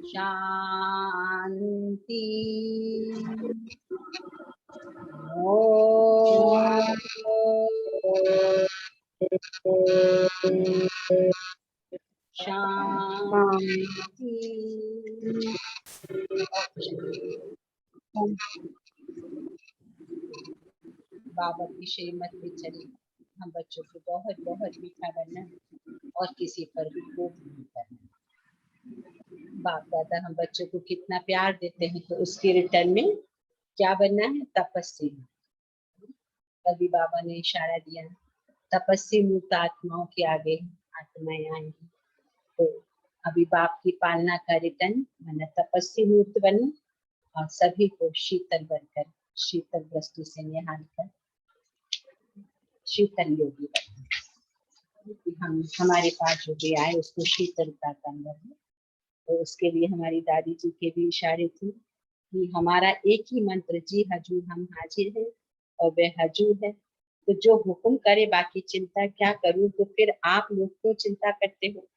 शांति। ओम शांति। बाबा की श्रीमत पे चले। हम बच्चों को बहुत बहुत मीठा बनना और किसी पर भी कोप नहीं करना। बाप दादा हम बच्चों को कितना प्यार देते हैं, तो उसके रिटर्न में क्या बनना है? तपस्वी। कभी बाबा ने इशारा दिया, तपस्वी मूर्त आत्माओं के आगे आत्माएं आएंगी। तो अभी बाप की पालना का रिटर्न मैंने तपस्वी मूर्त बनना और सभी को शीतल बनकर, शीतल वस्तु से निहाल कर शीतल योगी बनना। हम हमारे पास जो भी आए उसको शीतलता का अंदर है। तो उसके लिए हमारी दादी जी के भी इशारे थे कि हमारा एक ही मंत्र, जी हजूर हम हाजिर हैं और वह हजूर है। तो जो हुक्म करे, बाकी चिंता क्या करूं? तो फिर आप लोग क्यों चिंता करते हो?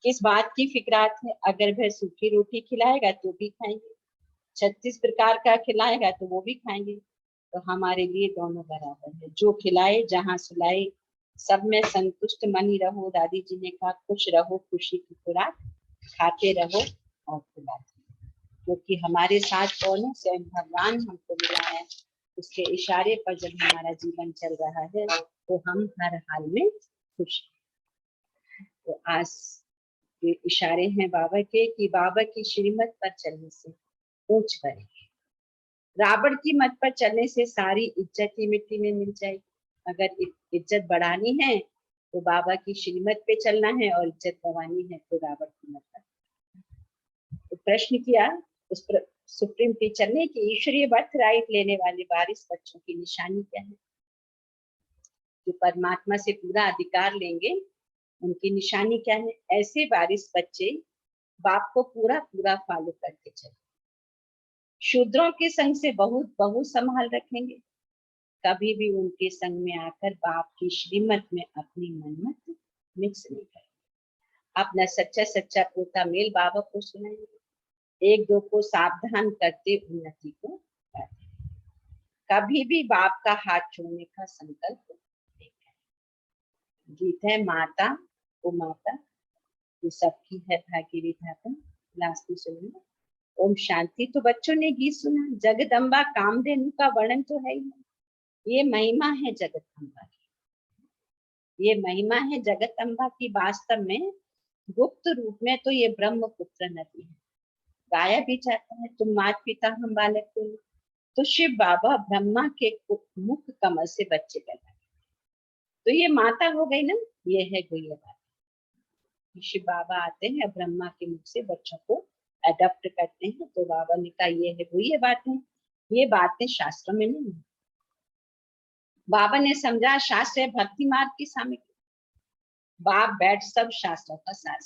किस बात की फिक्रात है? अगर वह सूखी रोटी खिलाएगा तो भी खाएंगे, 36 प्रकार का खिलाएगा तो वो भी खाएंगे। तो हमारे लिए दोनों बराबर है। जो खिलाए, जहाँ सुलाए, सब में संतुष्ट मनी रहो। दादी जी ने कहा खुश रहो, खुशी की खुराक खाते रहो और खिलाते, क्योंकि हमारे साथ कौन है? स्वयं भगवान हमको मिला है। उसके इशारे पर जब हमारा जीवन चल रहा है तो हम हर हाल में खुश हैं। तो आज के इशारे हैं बाबा के कि बाबा की श्रीमत पर चलने से ऊंच करेंगे। रावण की मत पर चलने से सारी इज्जत ही मिट्टी में मिल जाएगी। अगर इज्जत बढ़ानी है तो बाबा की श्रीमत पे चलना है, और इज्जत गंवानी है तो रावण की मत पर। तो प्रश्न किया उस सुप्रीम टीचर ने कि ईश्वरीय बर्थ राइट लेने वाले वारिस बच्चों की निशानी क्या है? जो परमात्मा से पूरा अधिकार लेंगे उनकी निशानी क्या है? ऐसे वारिस बच्चे बाप को पूरा पूरा फॉलो करके चले। शूद्रों के संग से बहुत संभाल रखेंगे, कभी भी उनके संग में आकर बाप की श्रीमत में अपनी मनमत मिक्स नहीं करेंगे। अपना सच्चा सच्चा पोता मेल बाबा को सुनाएंगे, एक दो को सावधान करते उन्नति को करते। कभी भी बाप का हाथ छोड़ने का संकल्प नहीं करें। गीत है माता ओ माता ये सबकी है भाग्य विधाता। लास्ट में सुनिए ओम शांति। तो बच्चों ने गीत सुना, जगदम्बा कामधेनु का वर्णन तो है ही। ये महिमा है जगदम्बा की, ये महिमा है जगदम्बा की। वास्तव में गुप्त रूप में तो ये ब्रह्मपुत्र नदी है। गाया भी जाता है तुम माता पिता हम बालक को। तो शिव बाबा ब्रह्मा के मुख कमल से बच्चे पैदा करते, तो ये माता हो गई ना। ये है गुह्य बात। शिव बाबा आते हैं ब्रह्मा के मुख से बच्चों को अडॉप्ट करते हैं। तो बाबा ने कहा ये है गुह्य बातें, ये बातें शास्त्र में नहीं है। बाबा ने समझा शास्त्र है भक्ति मार्ग की सामग्री। बाप बैठ सब शास्त्रों का सार।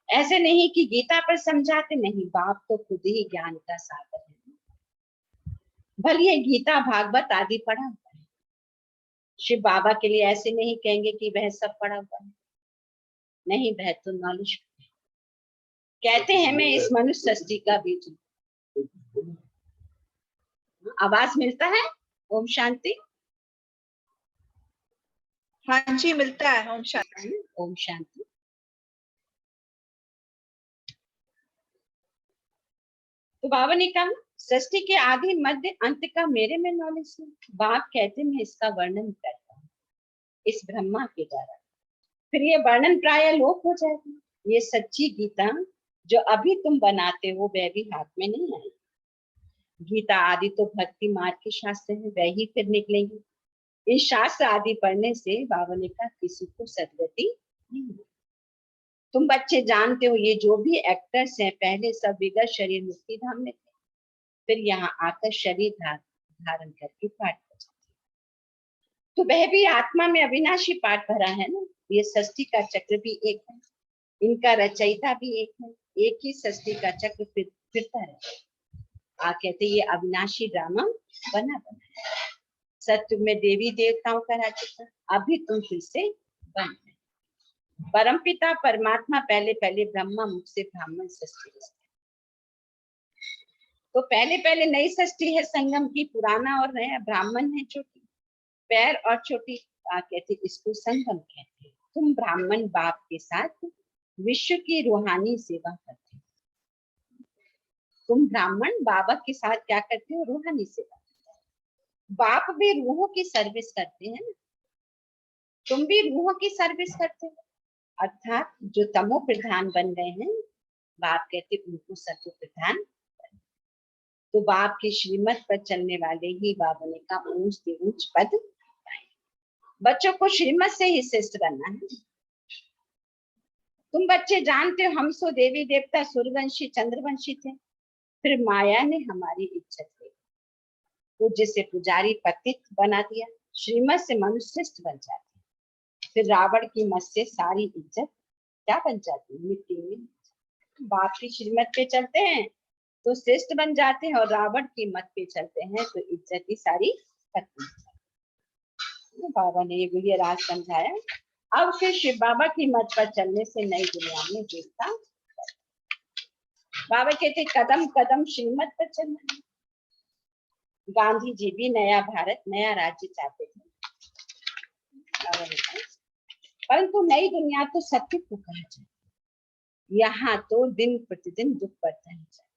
ऐसे नहीं कि गीता पर समझाते, नहीं, बाप तो खुद ही ज्ञान का सागर है। भले गीता भागवत आदि पढ़ा हुआ है, शिव बाबा के लिए ऐसे नहीं कहेंगे कि वह सब पढ़ा हुआ है, नहीं, वह तो नॉलेज कहते हैं। मैं इस मनुष्य सृष्टि का बीज हूं। आवाज मिलता है? ओम शांति। हाँ जी मिलता है। ओम शांति। ओम शांति। तो बाबा ने कहा सृष्टि के आदि मध्य अंत का मेरे में नॉलेज है। बाप कहते मैं इसका वर्णन करता हूँ इस ब्रह्मा के द्वारा, फिर ये वर्णन प्राय लोप हो जाएगा। ये सच्ची गीता जो अभी तुम बनाते हो वह भी हाथ में नहीं आई। गीता आदि तो भक्ति मार्ग के शास्त्र है, वह ही फिर निकलेंगे। इन शास्त्र आदि पढ़ने से बाबा ने कहा किसी को सदगति नहीं। तुम बच्चे जानते हो ये जो भी एक्टर्स हैं पहले सब विगत शरीर मुक्ति धाम में थे, फिर यहाँ आकर शरीर धारण करके पाठ कर। तो वह भी आत्मा में अविनाशी पाठ भरा है ना। ये सृष्टि का चक्र भी एक है, इनका रचयिता भी एक है। एक ही सृष्टि का चक्र फिरता है। कहते ये अविनाशी ड्रामा बना सत्य में देवी देवताओं का राज्य था, अभी तुम फिर से बन। परमपिता परमात्मा पहले पहले ब्रह्मा मुख से ब्राह्मण सृष्टि। तो पहले पहले नई सृष्टि है संगम की, पुराना और नया। ब्राह्मण है छोटी पैर और छोटी कहते, इसको संगम कहते। तुम ब्राह्मण बाप के साथ विश्व की रूहानी सेवा करते हो। तुम ब्राह्मण बाबा के साथ क्या करते हो? रूहानी सेवा। बाप भी रूहों की सर्विस करते हैं ना, तुम भी रूहों की सर्विस करते हो। अर्थात जो तमो प्रधान बन गए हैं, बाप कहते उनको सत्व प्रधान। तो बाप की श्रीमत पर चलने वाले ही बाबा ने का ऊंच से ऊंच पद पाए। बच्चों को श्रीमत से ही श्रेष्ठ बनना है। तुम बच्चे जानते हो हम सो देवी देवता सूर्यवंशी चंद्रवंशी थे, फिर माया ने हमारी इज्जत ली, पूज्य से पुजारी पतित बना दिया, श्रीमत से मनुष्य श्रेष्ठ बन जाते। फिर रावण की मत से सारी इज्जत क्या बन जाती? मिट्टी में। बाप की श्रीमत पे चलते हैं तो श्रेष्ठ बन जाते हैं, और रावण की मत पे चलते हैं तो इज्जत ही सारी खत्म। बाबा ने ये गुड़िया राज समझाया। अब फिर शिव बाबा की मत पर चलने से नई दुनिया में देखता। बाबा कहते कदम कदम श्रीमत पर चलना। गांधी जी भी नया भारत नया राज्य चाहते थे, परंतु नई दुनिया तो सत्य को कहा जाए। यहाँ तो दिन प्रतिदिन दुख बढ़ता ही जाता है।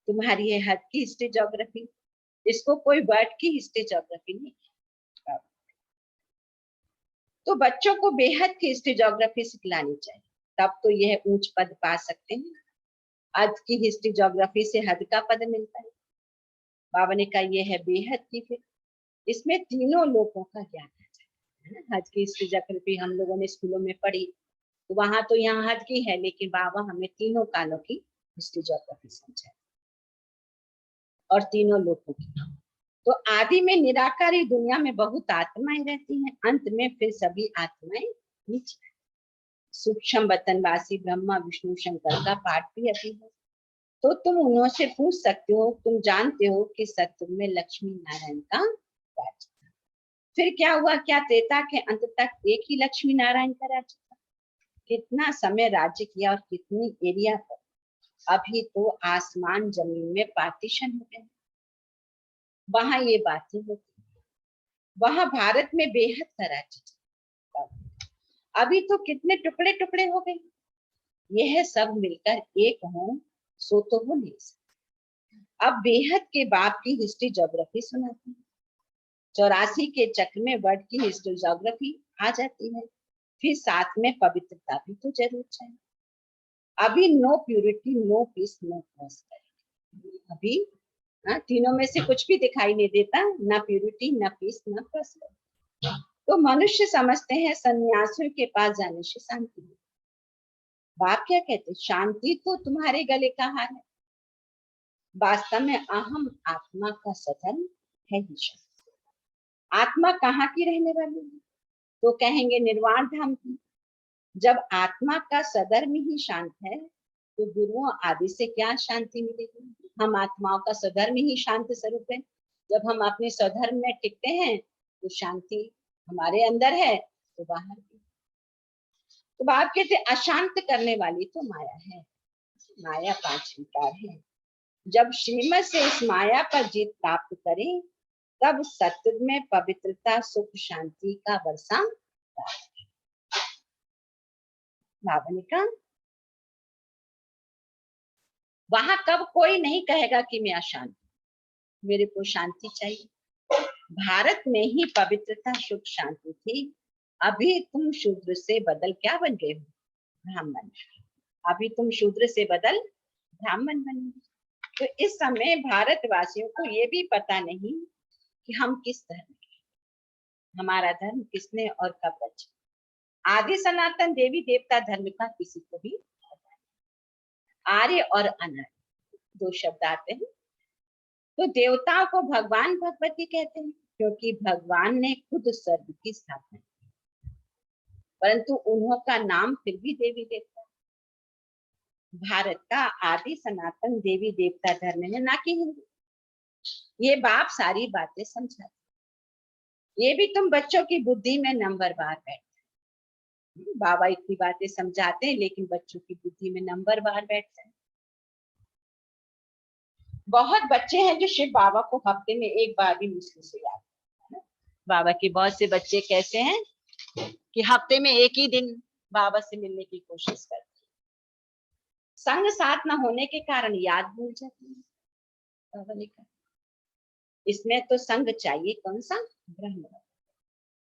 तुम्हारी है हद की हिस्ट्री ज्योग्राफी, इसको कोई वर्ड की हिस्ट्री ज्योग्राफी नहीं। तो बच्चों को बेहद की हिस्ट्री ज्योग्राफी सिखलानी चाहिए, तब तो यह ऊंच पद पा सकते हैं। हद की हिस्ट्री ज्योग्राफी से हद का पद मिलता है। बाबा ने कहा यह है बेहद की, फिर इसमें तीनों लोगों का ज्ञान है। हद की हिस्ट्री ज्योग्राफी हम लोगों ने स्कूलों में पढ़ी, तो वहां तो यहाँ हद की है, लेकिन बाबा हमें तीनों कालों की हिस्ट्री ज्योग्राफी समझाए और तीनों लोगों की। तो आदि में निराकारी दुनिया में बहुत आत्माएं रहती हैं, अंत में फिर सभी आत्माएं नीचे। सूक्ष्म वतनवासी ब्रह्मा विष्णु शंकर का पाठ भी अभी है, तो तुम उन्हों से पूछ सकते हो। तुम जानते हो कि सत्युग में लक्ष्मी नारायण का राज्य था। फिर क्या हुआ? क्या त्रेता के अंत तक एक ही लक्ष्मी नारायण का राज्य था? कितना समय राज्य किया और कितनी एरिया पर? अभी तो आसमान जमीन में पार्टीशन हो गए, वहां ये बातें होती। वहां भारत में बेहद का राज्य था, अभी तो कितने टुकड़े टुकड़े हो गए। यह सब मिलकर एक हो सो तो हो नहीं सकता। अब बेहद के बाप की हिस्ट्री ज्योग्राफी सुनाती है। 84 के चक्र में वर्ड की हिस्ट्री ज्योग्राफी आ जाती है। फिर साथ में पवित्रता भी तो जरूर चाहिए। अभी no purity no peace no prosperity. अभी तीनों में से कुछ भी दिखाई नहीं देता, ना प्यूरिटी ना पीस ना प्रॉस्पेरिटी। तो मनुष्य समझते हैं सन्यासियों के पास जाने से शांति। बाप क्या कहते? शांति तो तुम्हारे गले का हार है। वास्तव में अहम आत्मा का सदन है ही शांति। आत्मा कहाँ की रहने वाली है? तो कहेंगे निर्वाण धाम की। जब आत्मा का सदर्म ही शांत है तो गुरुओं आदि से क्या शांति मिलेगी? हम आत्माओं का सदर्म ही शांत स्वरूप है। जब हम अपने स्वधर्म में टिकते हैं तो शांति हमारे अंदर है तो बाहर भी। तो बाप कहते अशांत करने वाली तो माया है। माया 5 विकार है। जब श्रीमत से इस माया पर जीत प्राप्त करें तब सत्युग में पवित्रता सुख शांति का वर्षा। बाबा ने कहा वहां कब कोई नहीं कहेगा कि मैं अशांत, मेरे को शांति चाहिए। भारत में ही पवित्रता सुख शांति थी। अभी तुम शूद्र से बदल क्या बन गए हो? ब्राह्मण। अभी तुम शूद्र से बदल ब्राह्मण बने। तो इस समय भारतवासियों को ये भी पता नहीं कि हम किस धर्म के, हमारा धर्म किसने और कब रचा। आदि सनातन देवी देवता धर्म का किसी को भी आर्य और अनार्य 2 शब्द आते हैं। तो देवताओं को भगवान भगवती कहते हैं क्योंकि भगवान ने खुद स्वर्ग की स्थापना की, परंतु उन्हों का नाम फिर भी देवी देवता। भारत का आदि सनातन देवी देवता धर्म है, ना कि हिंदू। ये बाप सारी बातें समझाते। ये भी तुम बच्चों की बुद्धि में नंबर बार बैठता। बाबा इतनी बातें समझाते हैं लेकिन बच्चों की बुद्धि में नंबर बार बैठते हैं। बहुत बच्चे हैं जो शिव बाबा को हफ्ते में एक बार भी मुश्किल से याद करते हैं। बाबा के बहुत से बच्चे कैसे हैं कि हफ्ते में एक ही दिन बाबा से मिलने की कोशिश करते हैं। संग साथ न होने के कारण याद भूल जाते हैं। बाबा ने कहा इसमें तो संग चाहिए, कौन सा? ब्रह्म,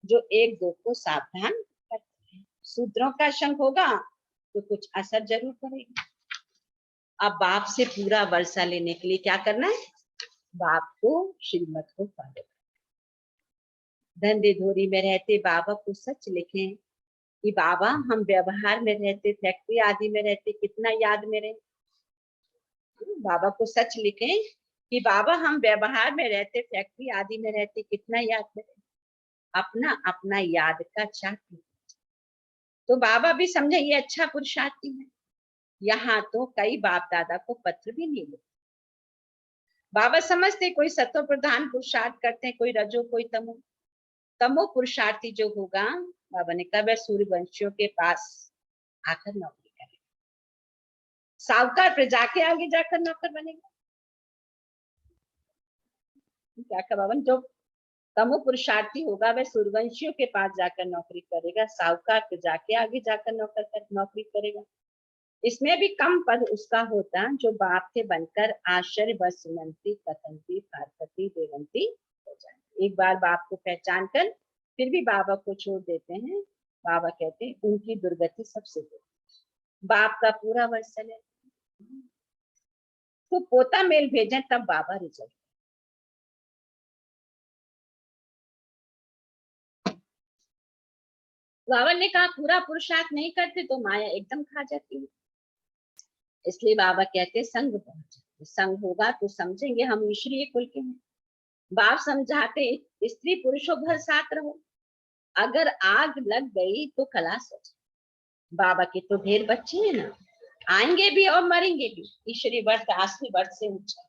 जो एक दो को सावधान करते हैं। शूद्रों का संग होगा तो कुछ असर जरूर पड़ेगा। अब बाप से पूरा वर्षा लेने के लिए क्या करना है? बाप को श्रीमत को फॉलो करना। धंधे धोरी में रहते बाबा को सच लिखें कि बाबा हम व्यवहार में रहते, फैक्ट्री आदि में रहते, कितना याद में रहे। बाबा को सच लिखें कि बाबा हम व्यवहार में रहते, फैक्ट्री आदि में रहते, कितना याद में रहे। अपना अपना याद का चाहती। तो बाबा भी समझे ये अच्छा पुरुषार्थी है। यहाँ तो कई बाप दादा को पत्र भी नहीं लिखे। बाबा समझते कोई सत्व प्रधान पुरुषार्थ करते हैं, कोई रजो कोई तमो। तमो पुरुषार्थी जो होगा, बाबा ने कहा वह सूर्यवंशियों के पास आकर नौकरी करेगा, साहूकार पर जाके आगे जाकर नौकर बनेगा। क्या कहा बाबा? जो तमो पुरुषार्थी होगा वह सूर्यवंशियों के पास जाकर नौकरी करेगा, साहूकार पे जाके आगे जाकर नौकरी करेगा। इसमें भी कम पद उसका होता जो बाप के बनकर आश्चर्य व सुनंती कथंती फारकती देवंती हो जाए। एक बार बाप को पहचान कर फिर भी बाबा को छोड़ देते हैं। बाबा कहते हैं उनकी दुर्गति सबसे दूर। बाप का पूरा वर्ष चले तो पोता मेल भेजें तब बाबा रिजल्ट। बाबा ने कहा पूरा पुरुषार्थ नहीं करते तो माया एकदम खा जाती है। इसलिए बाबा कहते संग पहुंचे। संग होगा तो समझेंगे हम ईश्वरीय कुल के हैं। बाप समझाते स्त्री पुरुषों भर साथ रहो, अगर आग लग गई तो खलास हो जाए। बाबा के तो ढेर बच्चे हैं ना, आएंगे भी और मरेंगे भी। ईश्वरीय वर्त आसरी वर्त से ऊंचा,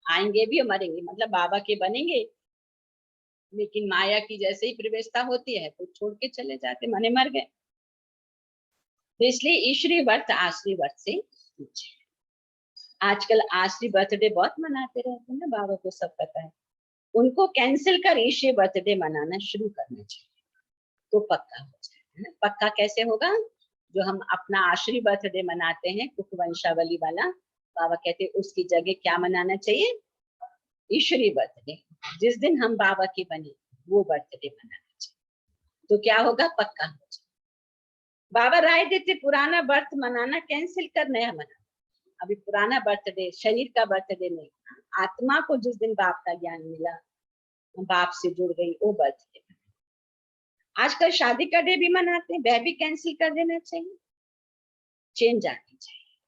आएंगे भी और मरेंगे, मतलब बाबा के बनेंगे लेकिन माया की जैसे ही प्रवेशता होती है तो छोड़ के चले जाते, माने मर गए। तो इसलिए ईश्वरीय वर्त आसरी वर्त से ऊंचे। आजकल आसरी बर्थडे बहुत मनाते रहते हैं ना, बाबा को सब पता है। उनको कैंसिल कर ईश्वरीय बर्थडे मनाना शुरू करना चाहिए तो पक्का हो जाए। पक्का कैसे होगा? जो हम अपना आश्री बर्थडे मनाते हैं कुकवंशावली वाला, बाबा कहते हैं उसकी जगह क्या मनाना चाहिए? ईश्वरीय बर्थडे। जिस दिन हम बाबा के बने वो बर्थडे मनाना चाहिए तो क्या होगा? पक्का हो जाए। बाबा राय देते पुराना बर्थ मनाना कैंसिल कर नया मनाना। अभी पुराना बर्थडे शरीर का बर्थडे नहीं, आत्मा को जिस दिन बाप का ज्ञान मिला, बाप से जुड़ गई, वो बर्थडे। आजकल शादी का डे भी मनाते हैं, वह भी कैंसिल कर देना चाहिए, चेंज आनी चाहिए।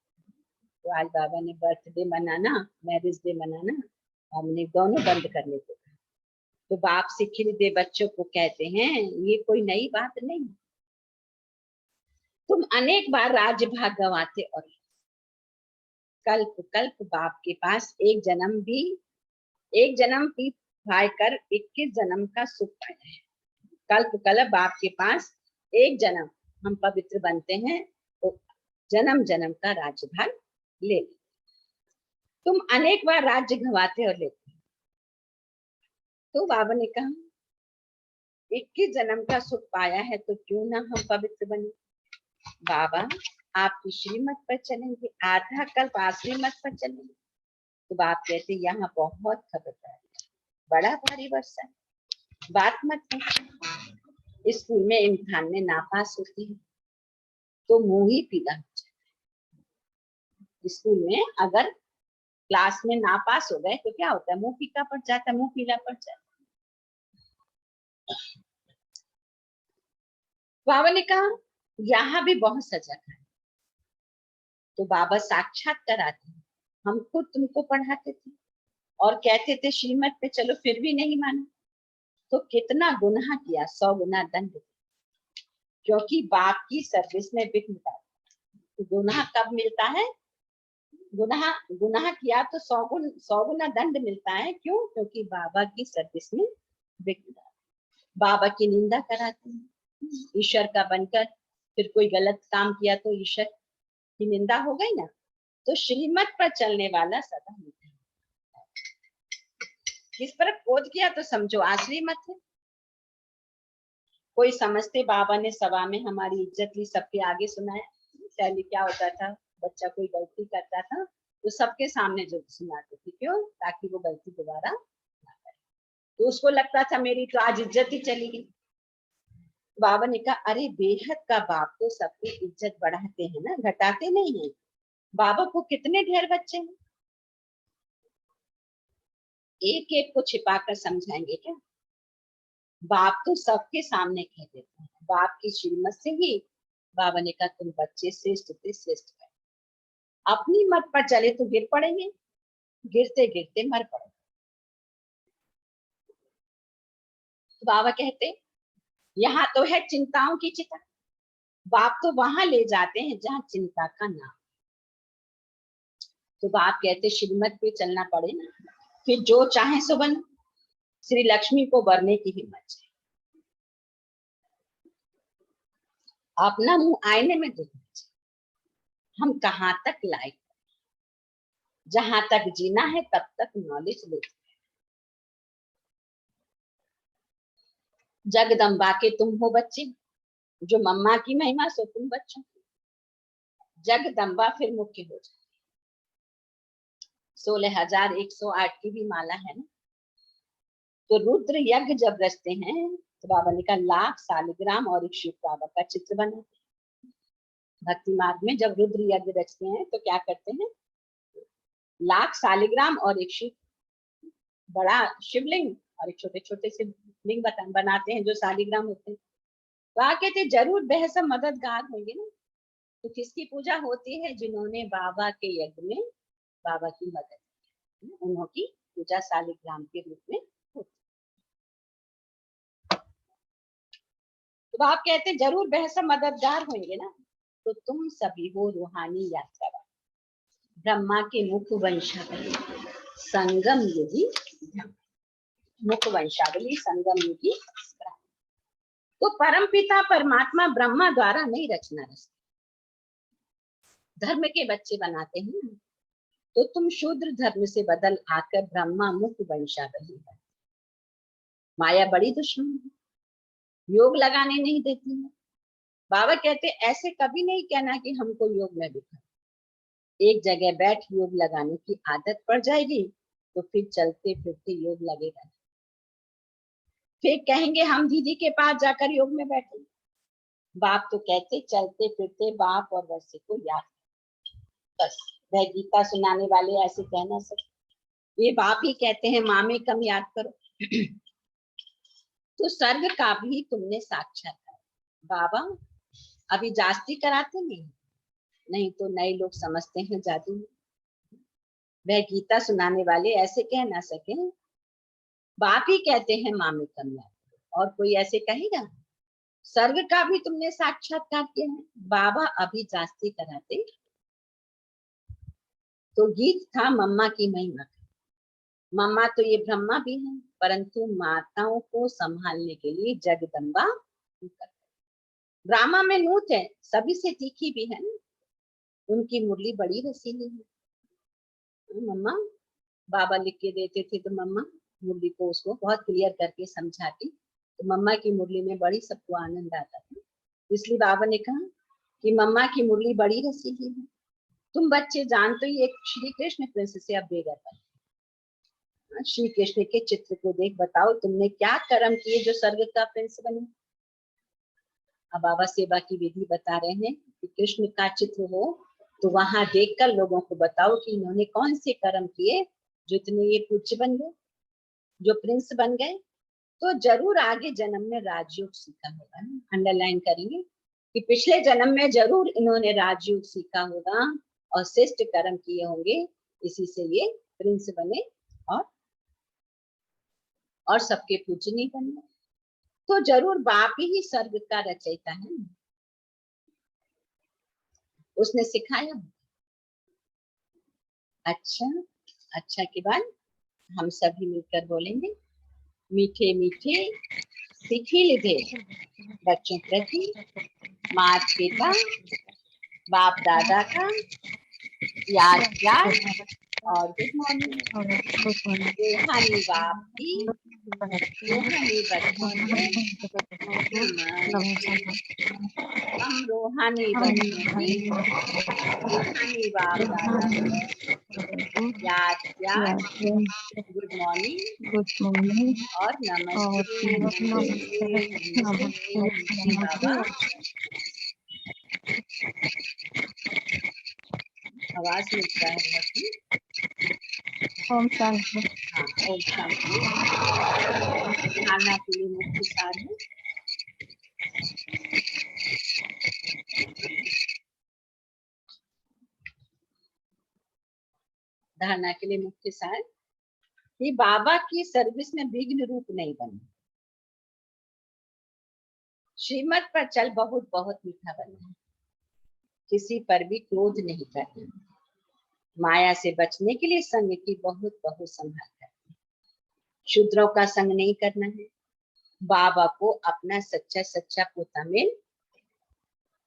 तो आज बाबा ने बर्थडे मनाना, मैरिज डे मनाना, हमने दोनों बंद करने को कहा। तो बाप से खिलते बच्चों को कहते हैं ये कोई नई बात नहीं। तुम अनेक बार राज्य भाग गंवाते और कल्प कल्प बाप के पास एक जन्म भी भाई कर 21 जन्म का सुख पाया है। कल्प कल्प बाप के पास एक जन्म हम पवित्र बनते हैं तो जन्म जन्म का राज्य भाग ले। तुम अनेक बार राज्य गंवाते और लेते। तो बाबा ने कहा 21 जन्म का सुख पाया है तो क्यों ना हम पवित्र बने। बाबा आपकी श्रीमत पर चलेंगे, आधा कल्प आश्रीमत पर चलेंगे। तो बाप कहते यहाँ बहुत खबरदारी, बड़ा भारी वर्षा, बात मत पूछो। स्कूल में इम्तिहान में नापास होती है तो मुंह ही पीला हो जाता है। स्कूल में अगर क्लास में नापास हो गए तो क्या होता है? मुंह फीका पड़ जाता है, मुंह पीला पड़ जाता है। बाबा ने कहा यहाँ भी बहुत सजा है। तो बाबा साक्षात कराते हैं। हम खुद तुमको पढ़ाते थे और कहते थे श्रीमत पे चलो, फिर भी नहीं माना तो कितना गुनाह किया, 100 गुना दंड। क्योंकि बाप की सर्विस में विघ्न डाला। तो गुनाह कब मिलता है? गुनाह किया तो 100 गुना दंड मिलता है। क्यों? क्योंकि बाबा की सर्विस में विघ्न डाला, बाबा की निंदा कराते हैं, ईश्वर का बनकर फिर कोई गलत काम किया तो ईश्वर की निंदा हो गई ना। तो श्रीमत पर चलने वाला सदा मीठा। किस पर क्रोध किया तो समझो आश्री मत है। कोई समझते बाबा ने सभा में हमारी इज्जत ली, सबके आगे सुनाया। पहले क्या होता था, बच्चा कोई गलती करता था तो सबके सामने जो सुनाते थे, क्यों? ताकि वो गलती दोबारा ना करे। तो उसको लगता था मेरी तो आज इज्जत ही चली गई। बाबा ने कहा अरे बेहद का बाप तो सबकी इज्जत बढ़ाते हैं ना, घटाते नहीं है। बाबा को कितने ढेर बच्चे हैं, एक एक को छिपाकर समझाएंगे क्या? बाप तो सबके सामने कह देते हैं। बाप की श्रीमत से ही बाबा ने कहा तुम बच्चे श्रेष्ठ थे, श्रेष्ठ है। अपनी मत पर चले तो गिर पड़ेंगे, गिरते गिरते मर पड़ेंगे। तो बाबा कहते यहाँ तो है चिंताओं की चिता, बाप तो वहां ले जाते हैं जहाँ चिंता का नाम। तो बाप कहते श्रीमत पे चलना पड़े ना, फिर जो चाहे सो बन। श्री लक्ष्मी को वरने की हिम्मत चाहिए। अपना मुंह आईने में देखना चाहिए। हम कहाँ तक लायक, जहां तक जीना है तब तक नॉलेज लेते। जगदम्बा के तुम हो बच्चे, जो मम्मा की महिमा सो तुम बच्चों। जगदम्बा फिर मुख्य हो जाए। 16,108 की भी माला है ना। तो रुद्र यज्ञ जब रचते हैं तो बाबा ने कहा लाख सालिग्राम और एक शिव बाबा का चित्र बनाते। भक्ति मार्ग में जब रुद्र यज्ञ रचते हैं तो क्या करते हैं, लाख सालिग्राम और एक शिव, बड़ा शिवलिंग और एक छोटे छोटे से लिंग बनाते हैं जो सालिग्राम होते हैं। तो आ कहते जरूर वह सब मददगार होंगे ना। तो किसकी पूजा होती है? जिन्होंने बाबा के यज्ञ में बाबा की मदद की, उन्हों की पूजा सालिग्राम के रूप में होती। तो आप कहते जरूर वह सब मददगार होंगे ना। तो तुम सभी हो रूहानी यात्रा, ब्रह्मा के मुख वंशावली संगम युगी, मुख वंशावली संगम युगी। तो परम पिता परमात्मा ब्रह्मा द्वारा नहीं रचना रचते, धर्म के बच्चे बनाते हैं। तो तुम शूद्र धर्म से बदल आकर ब्रह्मा मुख वंशावली है। माया बड़ी दुश्मन है, योग लगाने नहीं देती है। बाबा कहते ऐसे कभी नहीं कहना कि हमको योग में दिखा। एक जगह बैठ योग लगाने की आदत पड़ जाएगी तो फिर चलते फिरते योग लगेगा। फिर कहेंगे हम दीदी के पास जाकर योग में बैठे। बाप तो कहते चलते फिरते बाप और वैसे को याद, बस वह गीता सुनाने वाले ऐसे कहना सकते। ये बाप ही कहते हैं माँ में कम याद करो। तो सर्ग का भी तुमने साक्षात्कार। बाबा अभी जास्ती कराते नहीं तो नए लोग समझते हैं जादू। वह गीता सुनाने वाले ऐसे कह ना सके। बाप ही कहते हैं माँ में कम याद करो, और कोई ऐसे कहेगा? सर्ग का भी तुमने साक्षात्कार किया है। बाबा अभी जास्ती कराते। तो गीत था मम्मा की महिमा। मम्मा तो ये ब्रह्मा भी है, परंतु माताओं को संभालने के लिए जगदम्बा। ब्रह्मा में नूत है, सभी से तीखी भी है ना। उनकी मुरली बड़ी रसीली है। मम्मा बाबा लिख के देते थे तो मम्मा मुरली को उसको बहुत क्लियर करके समझाती। तो मम्मा की मुरली में बड़ी सबको आनंद आता था। इसलिए बाबा ने कहा कि मम्मा की मुरली बड़ी रसीली है। तुम बच्चे जानते ही एक श्री कृष्ण प्रिंस से अब बेगर बने। श्री कृष्ण के चित्र को देख बताओ तुमने क्या कर्म किए जो स्वर्ग का प्रिंस बने। अब बाबा सेवा की विधि बता रहे हैं कि कृष्ण का चित्र हो तो वहां देखकर लोगों को बताओ कि इन्होंने कौन से कर्म किए जो इतने ये पूज्य बन गए, जो प्रिंस बन गए। तो जरूर आगे जन्म में राजयोग सीखा होगा ना। अंडरलाइन करेंगे कि पिछले जन्म में जरूर इन्होंने राजयोग सीखा होगा और श्रेष्ठ कर्म किए होंगे, इसी से ये प्रिंस बने और सबके पूजनीय बने। तो जरूर बाप ही स्वर्ग का रचयिता है, उसने सिखाया। अच्छा अच्छा के बाद हम सभी मिलकर बोलेंगे मीठे मीठे सीखी लिधे बच्चों प्रति माता पिता बाप दादा का याद प्यार और गुड मॉर्निंग। रूहानी बाप की रूहानी बच्चों को नमस्ते। हम रूहानी बच्चों की रूहानी बाप दादा को याद प्यार गुड मॉर्निंग और नमस्ते बाबा। आवाज मिलता है ओम शांति। हाँ ओम शांति। खाना के लिए मुख्य सार है धारणा के लिए मुख्य सार कि बाबा की सर्विस में विघ्न रूप नहीं बनना, श्रीमत पर चल बहुत बहुत मीठा बनना, किसी पर भी क्रोध नहीं करना, माया से बचने के लिए संग की बहुत बहुत संभाल करना, शूद्रों का संग नहीं करना है, बाबा को अपना सच्चा सच्चा पोता में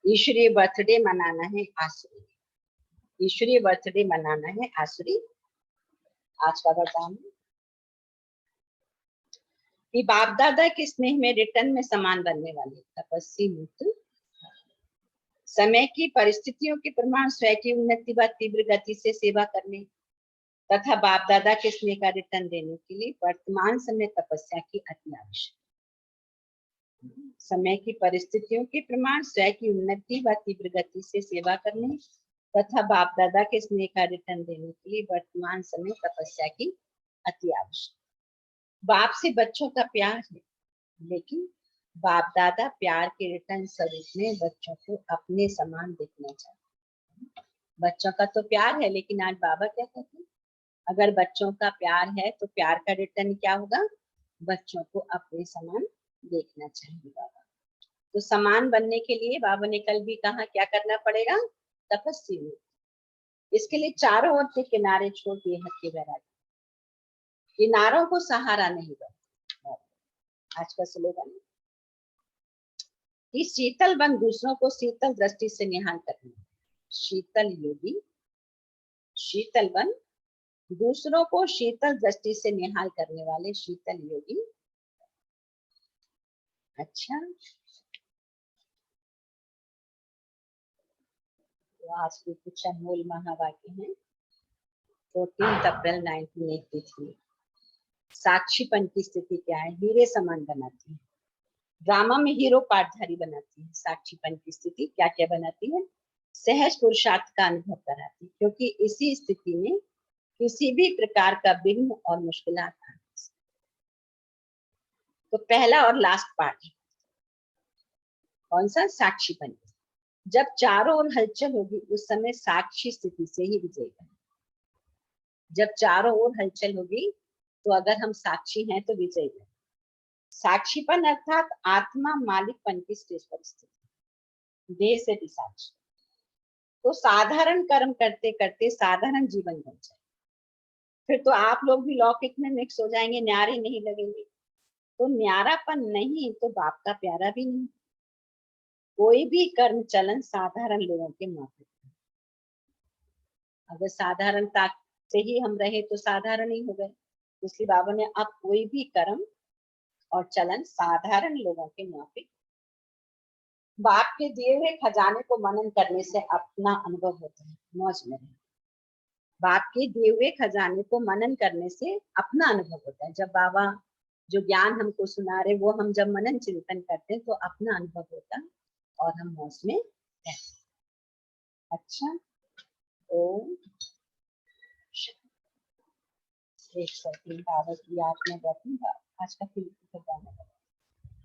ईश्वरीय बर्थडे मनाना है आसुरी, ईश्वरीय बर्थडे मनाना है आसुरी। आज का वरदान है कि बाप दादा के स्नेह में रिटर्न में समान बनने वाले तपस्वी मुक्त, समय की परिस्थितियों के प्रमाण स्वयं की उन्नति व तीव्र गति से सेवा करने तथा बाप दादा के स्नेह का रिटर्न देने के लिए वर्तमान समय तपस्या की अति आवश्यक। समय की परिस्थितियों के प्रमाण स्वयं की उन्नति व तीव्र गति से सेवा करने तथा बाप दादा के स्नेह का रिटर्न देने के लिए वर्तमान समय तपस्या की अति आवश्यक। बाप से बच्चों का प्यार है, लेकिन बाप दादा प्यार के रिटर्न स्वरूप में बच्चों को अपने समान देखना चाहिए। बच्चों का तो प्यार है, लेकिन आज बाबा क्या कहते हैं, अगर बच्चों का प्यार है तो प्यार का रिटर्न क्या होगा, बच्चों को अपने समान देखना चाहिए बाबा। तो समान बनने के लिए बाबा ने कल भी कहा क्या करना पड़ेगा, तपस्वी में। इसके लिए चारों ओर के किनारे छोड़ दिए हक के वैराग्य, किनारों को सहारा नहीं बना। आज का स्लोगन कि शीतल बन दूसरों को शीतल दृष्टि से निहाल करना, शीतल योगी शीतल बन दूसरों को शीतल दृष्टि से निहाल करने वाले शीतल योगी। अच्छा, तो आज की कुछ अनमोल महावाक्य हैं। 14 अप्रैल 1983। साक्षीपन की स्थिति क्या है, हीरे समान बनाती है, ड्रामा में हीरो पाठधारी बनाती है। साक्षीपन की स्थिति क्या क्या बनाती है, सहज पुरुषार्थ का अनुभव कराती है, क्योंकि इसी स्थिति में किसी भी प्रकार का विघ्न और मुश्किलात आ सकती। तो पहला और लास्ट पार्ट कौन सा, साक्षीपन। जब चारों ओर हलचल होगी उस समय साक्षी स्थिति से ही विजय करना। जब चारों ओर हलचल होगी तो अगर हम साक्षी हैं तो विजय करना। साक्षीपन अर्थात आत्मा मालिकपन की श्रेष्ठ परिस्थिति, देह से भी साक्षी। तो साधारण कर्म करते करते साधारण जीवन बन जाए, फिर तो आप लोग भी लौकिक में मिक्स हो जाएंगे, न्यारे नहीं लगेंगे। तो न्यारापन नहीं तो बाप का प्यारा भी नहीं। कोई भी कर्म चलन साधारण लोगों के माफिक। अगर साधारणता से ही हम रहे तो साधारण ही हो गए। इसलिए बाबा ने अब कोई भी कर्म और चलन साधारण लोगों के माफिक। बाप के दिए हुए खजाने को मनन करने से अपना अनुभव होता है, मौज में रहे। बाप के दिए हुए खजाने को मनन करने से अपना अनुभव होता है। जब बाबा जो ज्ञान हमको सुना रहे वो हम जब मनन चिंतन करते हैं तो अपना अनुभव होता है और हम मौज में रहते। अच्छा, ओम 103 बाबा की याद में बैठूंगा। आज का फिर